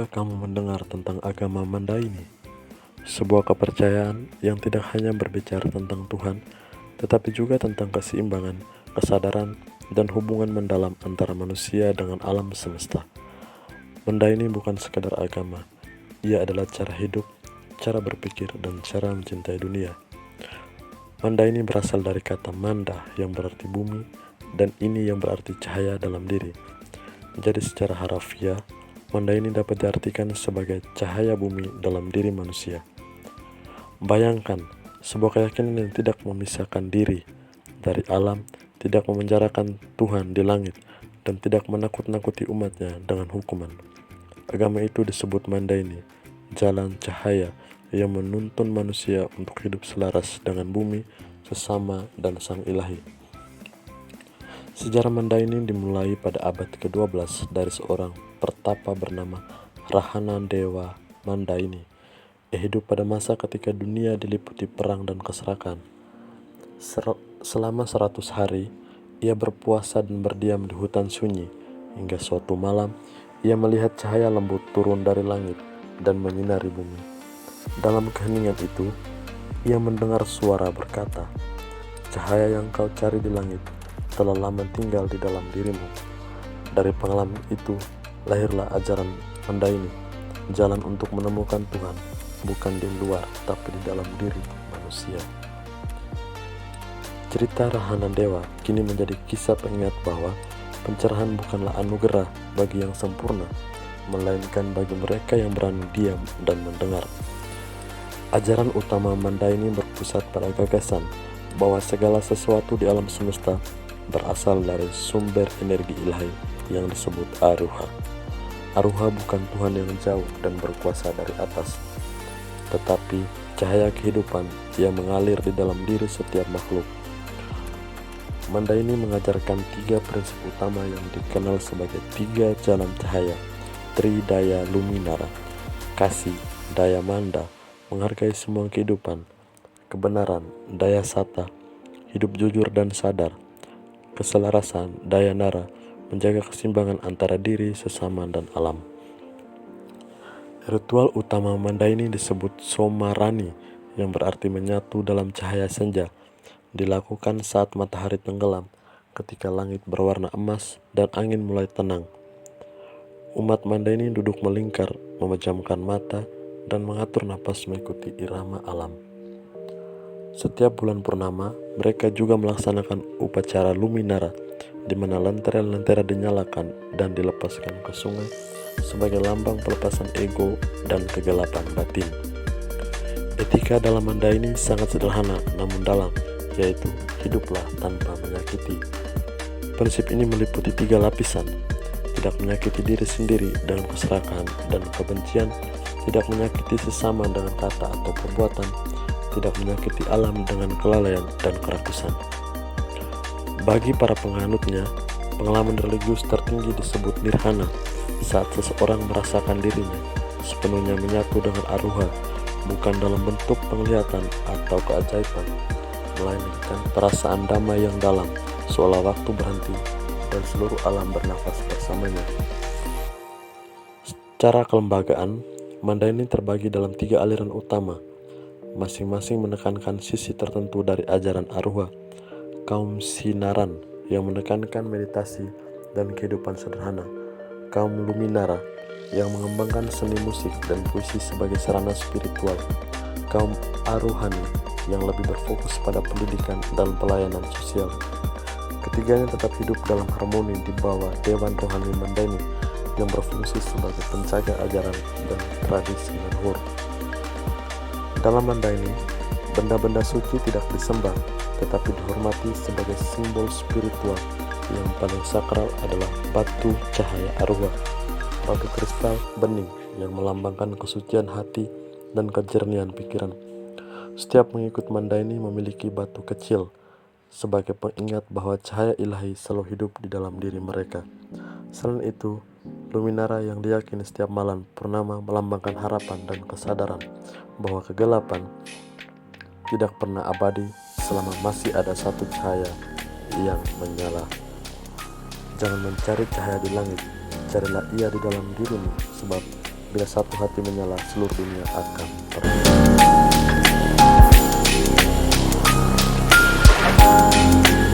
Pernahkah kamu mendengar tentang agama Mandaini? Sebuah kepercayaan yang tidak hanya berbicara tentang Tuhan, tetapi juga tentang keseimbangan, kesadaran, dan hubungan mendalam antara manusia dengan alam semesta. Mandaini bukan sekadar agama, ia adalah cara hidup, cara berpikir, dan cara mencintai dunia. Mandaini berasal dari kata manda yang berarti bumi, dan ini yang berarti cahaya dalam diri. Jadi secara harafiah, Mandaini dapat diartikan sebagai cahaya bumi dalam diri manusia. Bayangkan, sebuah keyakinan yang tidak memisahkan diri dari alam, tidak memenjarakan Tuhan di langit, dan tidak menakut-nakuti umatnya dengan hukuman. Agama itu disebut Mandaini, jalan cahaya yang menuntun manusia untuk hidup selaras dengan bumi, sesama, dan Sang Ilahi. Sejarah Mandaini dimulai pada abad ke-12 dari seorang pertapa bernama Rahana Dewa Mandaini. Ia hidup pada masa ketika dunia diliputi perang dan kesesakan. Selama 100 hari, ia berpuasa dan berdiam di hutan sunyi, hingga suatu malam, ia melihat cahaya lembut turun dari langit dan menyinari bumi. Dalam keheningan itu, ia mendengar suara berkata, "Cahaya yang kau cari di langit telah lama tinggal di dalam dirimu." Dari pengalaman itu, lahirlah ajaran Mandaini, jalan untuk menemukan Tuhan, bukan di luar, tapi di dalam diri manusia. Cerita Rahana Dewa kini menjadi kisah pengingat bahwa pencerahan bukanlah anugerah bagi yang sempurna, melainkan bagi mereka yang berani diam dan mendengar. Ajaran utama Mandaini berpusat pada gagasan bahwa segala sesuatu di alam semesta berasal dari sumber energi ilahi yang disebut Aruha. Aruha bukan Tuhan yang jauh dan berkuasa dari atas, tetapi cahaya kehidupan yang mengalir di dalam diri setiap makhluk. Mandaini mengajarkan 3 prinsip utama yang dikenal sebagai 3 jalan cahaya, Tridaya Luminara: kasih, daya manda, menghargai semua kehidupan; kebenaran, daya sata, hidup jujur dan sadar; keselarasan, daya nara, menjaga keseimbangan antara diri, sesama, dan alam. Ritual utama Mandaini disebut Somarani, yang berarti menyatu dalam cahaya senja, dilakukan saat matahari tenggelam, ketika langit berwarna emas dan angin mulai tenang. Umat Mandaini duduk melingkar, memejamkan mata, dan mengatur napas mengikuti irama alam. Setiap bulan purnama, mereka juga melaksanakan upacara Luminara, di mana lentera-lentera dinyalakan dan dilepaskan ke sungai sebagai lambang pelepasan ego dan kegelapan batin. Etika dalam Mandaini sangat sederhana namun dalam, yaitu hiduplah tanpa menyakiti. Prinsip ini meliputi 3 lapisan: tidak menyakiti diri sendiri dengan keserakahan dan kebencian, tidak menyakiti sesama dengan kata atau perbuatan, tidak menyakiti alam dengan kelalaian dan kerakusan. Bagi para penganutnya, pengalaman religius tertinggi disebut nirvana, saat seseorang merasakan dirinya sepenuhnya menyatu dengan Aruha, bukan dalam bentuk penglihatan atau keajaiban, melainkan perasaan damai yang dalam, seolah waktu berhenti dan seluruh alam bernafas bersamanya. Secara kelembagaan, Mandaini terbagi dalam 3 aliran utama, masing-masing menekankan sisi tertentu dari ajaran Aruha. Kaum Sinaran yang menekankan meditasi dan kehidupan sederhana, kaum Luminara yang mengembangkan seni musik dan puisi sebagai sarana spiritual, kaum Aruhani yang lebih berfokus pada pendidikan dan pelayanan sosial. Ketiganya tetap hidup dalam harmoni di bawah Dewan Rohani Mandaini yang berfungsi sebagai penjaga ajaran dan tradisi leluhur. Dalam Mandaini, benda-benda suci tidak disembah, tetapi dihormati sebagai simbol spiritual. Yang paling sakral adalah batu cahaya Aruha, batu kristal bening yang melambangkan kesucian hati dan kejernihan pikiran. Setiap pengikut Mandaini memiliki batu kecil sebagai pengingat bahwa cahaya ilahi selalu hidup di dalam diri mereka. Selain itu, Luminara yang diyakini setiap malam purnama melambangkan harapan dan kesadaran bahwa kegelapan tidak pernah abadi selama masih ada satu cahaya yang menyala. Jangan mencari cahaya di langit, carilah ia di dalam dirimu, sebab Bila satu hati menyala, seluruh dunia akan terang.